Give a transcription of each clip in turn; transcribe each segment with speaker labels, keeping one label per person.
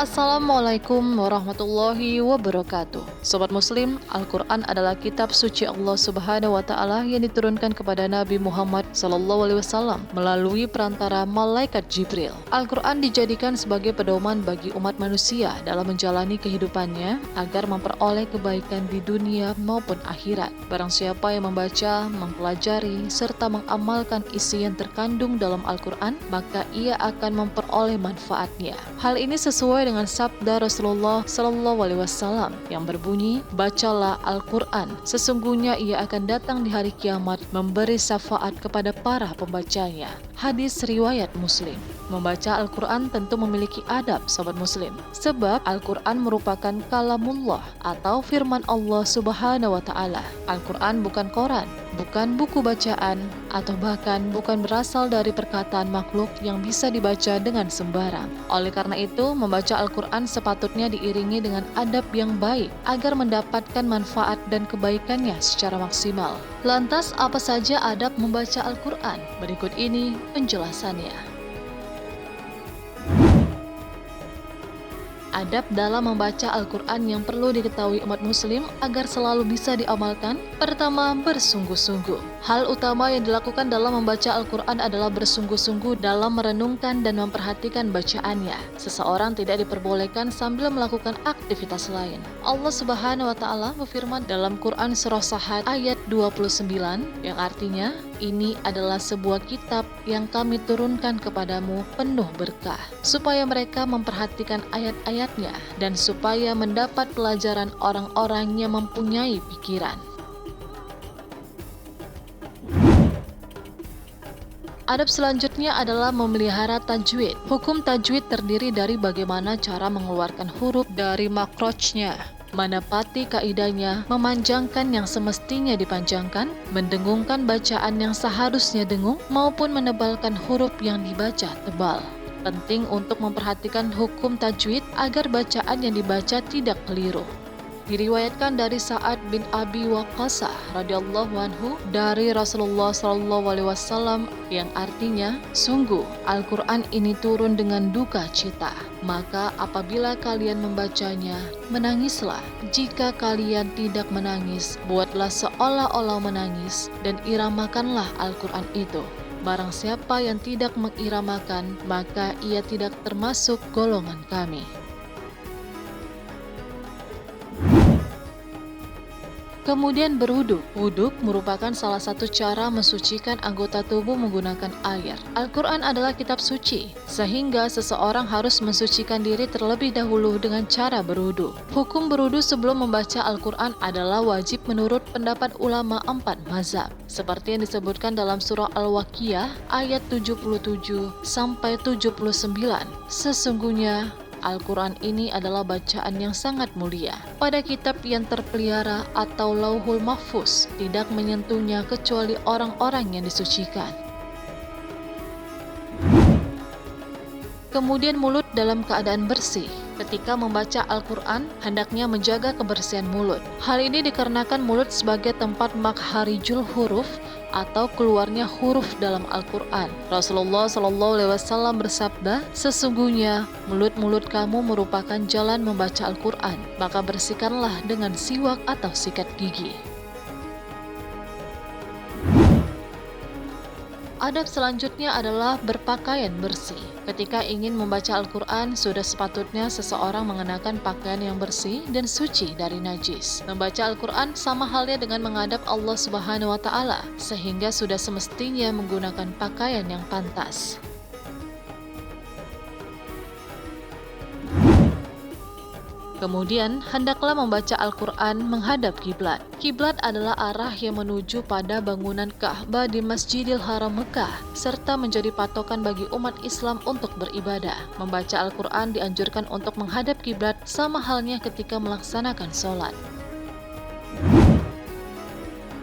Speaker 1: Assalamualaikum warahmatullahi wabarakatuh. Sobat Muslim, Al-Quran adalah kitab suci Allah Subhanahu wa Ta'ala yang diturunkan kepada Nabi Muhammad SAW melalui perantara malaikat Jibril. Al-Quran dijadikan sebagai pedoman bagi umat manusia dalam menjalani kehidupannya agar memperoleh kebaikan di dunia maupun akhirat. Barang siapa yang membaca, mempelajari, serta mengamalkan isi yang terkandung dalam Al-Quran, maka ia akan memperoleh manfaatnya. Hal ini sesuai dengan sabda Rasulullah SAW yang berbunyi, "Bacalah Al-Quran, sesungguhnya ia akan datang di hari kiamat memberi syafaat kepada para pembacanya." Hadis riwayat Muslim. Membaca Al-Quran tentu memiliki adab, Sobat Muslim, sebab Al-Quran merupakan kalamullah atau firman Allah Subhanahu wa Ta'ala. Al-Quran bukan koran, bukan buku bacaan, atau bahkan bukan berasal dari perkataan makhluk yang bisa dibaca dengan sembarang. Oleh karena itu, membaca Al-Quran sepatutnya diiringi dengan adab yang baik agar mendapatkan manfaat dan kebaikannya secara maksimal. Lantas, apa saja adab membaca Al-Quran? Berikut ini penjelasannya. Adab dalam membaca Al-Quran yang perlu diketahui umat muslim agar selalu bisa diamalkan. Pertama, bersungguh-sungguh. Hal utama yang dilakukan dalam membaca Al-Quran adalah bersungguh-sungguh dalam merenungkan dan memperhatikan bacaannya. Seseorang tidak diperbolehkan sambil melakukan aktivitas lain. Allah Subhanahu wa Ta'ala berfirman dalam Quran Surah Sahad ayat 29 yang artinya, "Ini adalah sebuah kitab yang kami turunkan kepadamu penuh berkah, supaya mereka memperhatikan ayat-ayatnya dan supaya mendapat pelajaran orang-orang yang mempunyai pikiran." Adab selanjutnya adalah memelihara tajwid. Hukum tajwid terdiri dari bagaimana cara mengeluarkan huruf dari makrojnya, menepati kaidahnya, memanjangkan yang semestinya dipanjangkan, mendengungkan bacaan yang seharusnya dengung, maupun menebalkan huruf yang dibaca tebal. Penting untuk memperhatikan hukum tajwid agar bacaan yang dibaca tidak keliru. Diriwayatkan dari Sa'ad bin Abi Waqqas radhiyallahu anhu dari Rasulullah SAW yang artinya, "Sungguh Al-Quran ini turun dengan duka cita. Maka apabila kalian membacanya, menangislah. Jika kalian tidak menangis, buatlah seolah-olah menangis dan iramakanlah Al-Quran itu. Barang siapa yang tidak mengiramakan, maka ia tidak termasuk golongan kami." Kemudian berwuduk. Wuduk merupakan salah satu cara mensucikan anggota tubuh menggunakan air. Al-Quran adalah kitab suci, sehingga seseorang harus mensucikan diri terlebih dahulu dengan cara berwuduk. Hukum berwuduk sebelum membaca Al-Quran adalah wajib menurut pendapat ulama 4 mazhab, seperti yang disebutkan dalam surah Al-Waqiah ayat 77-79. Sesungguhnya Al-Quran ini adalah bacaan yang sangat mulia. Pada kitab yang terpelihara atau Lauhul Mahfuz, tidak menyentuhnya kecuali orang-orang yang disucikan. Kemudian mulut dalam keadaan bersih. Ketika membaca Al-Quran, hendaknya menjaga kebersihan mulut. Hal ini dikarenakan mulut sebagai tempat makharijul huruf atau keluarnya huruf dalam Al-Quran. Rasulullah SAW bersabda, "Sesungguhnya mulut-mulut kamu merupakan jalan membaca Al-Quran, maka bersihkanlah dengan siwak atau sikat gigi." Adab selanjutnya adalah berpakaian bersih. Ketika ingin membaca Al-Quran, sudah sepatutnya seseorang mengenakan pakaian yang bersih dan suci dari najis. Membaca Al-Quran sama halnya dengan menghadap Allah Subhanahu wa Ta'ala, sehingga sudah semestinya menggunakan pakaian yang pantas. Kemudian, hendaklah membaca Al-Quran menghadap kiblat. Kiblat adalah arah yang menuju pada bangunan Ka'bah di Masjidil Haram Mekah, serta menjadi patokan bagi umat Islam untuk beribadah. Membaca Al-Quran dianjurkan untuk menghadap kiblat sama halnya ketika melaksanakan sholat.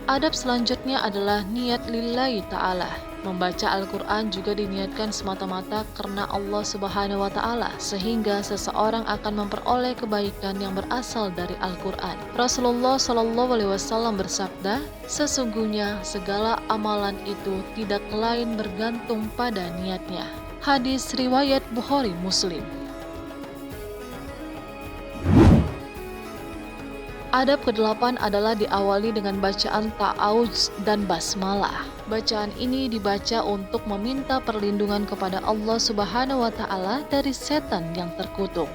Speaker 1: Adab selanjutnya adalah niat lillahi ta'ala. Membaca Al-Quran juga diniatkan semata-mata karena Allah Subhanahu wa Ta'ala, sehingga seseorang akan memperoleh kebaikan yang berasal dari Al-Quran. Rasulullah SAW bersabda, "Sesungguhnya segala amalan itu tidak lain bergantung pada niatnya." Hadis riwayat Bukhari Muslim. Adab ke-8 adalah diawali dengan bacaan ta'awudz dan basmalah. Bacaan ini dibaca untuk meminta perlindungan kepada Allah Subhanahu wa taala dari setan yang terkutuk.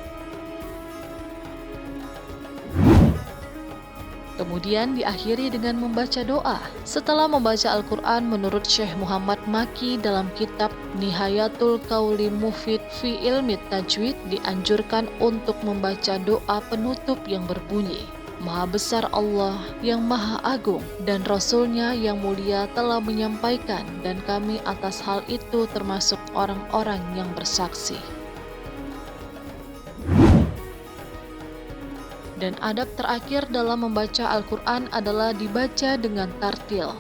Speaker 1: Kemudian diakhiri dengan membaca doa. Setelah membaca Al-Quran, menurut Syekh Muhammad Maki dalam kitab Nihayatul Qauli Mufid fi Ilmi Tajwid, dianjurkan untuk membaca doa penutup yang berbunyi, Maha besar Allah yang Maha Agung dan Rasul-Nya yang mulia telah menyampaikan, dan kami atas hal itu termasuk orang-orang yang bersaksi. Dan adab terakhir dalam membaca Al-Quran adalah dibaca dengan tartil.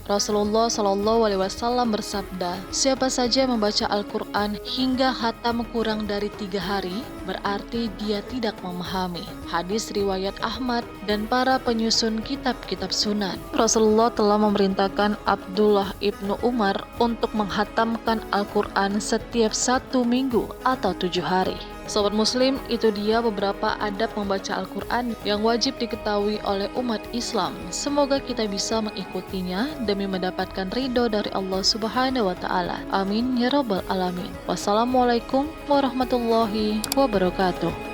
Speaker 1: Rasulullah SAW bersabda, siapa saja membaca Al-Quran hingga khatam kurang dari 3 hari, berarti dia tidak memahami. Hadis riwayat Ahmad dan para penyusun kitab-kitab sunan. Rasulullah telah memerintahkan Abdullah ibnu Umar untuk menghatamkan Al-Quran setiap 1 minggu atau 7 hari. Sobat Muslim, itu dia beberapa adab membaca Al-Quran yang wajib diketahui oleh umat Islam. Semoga kita bisa mengikutinya demi mendapatkan ridho dari Allah Subhanahu wa taala. Amin ya rabbal alamin. Wassalamualaikum warahmatullahi wabarakatuh.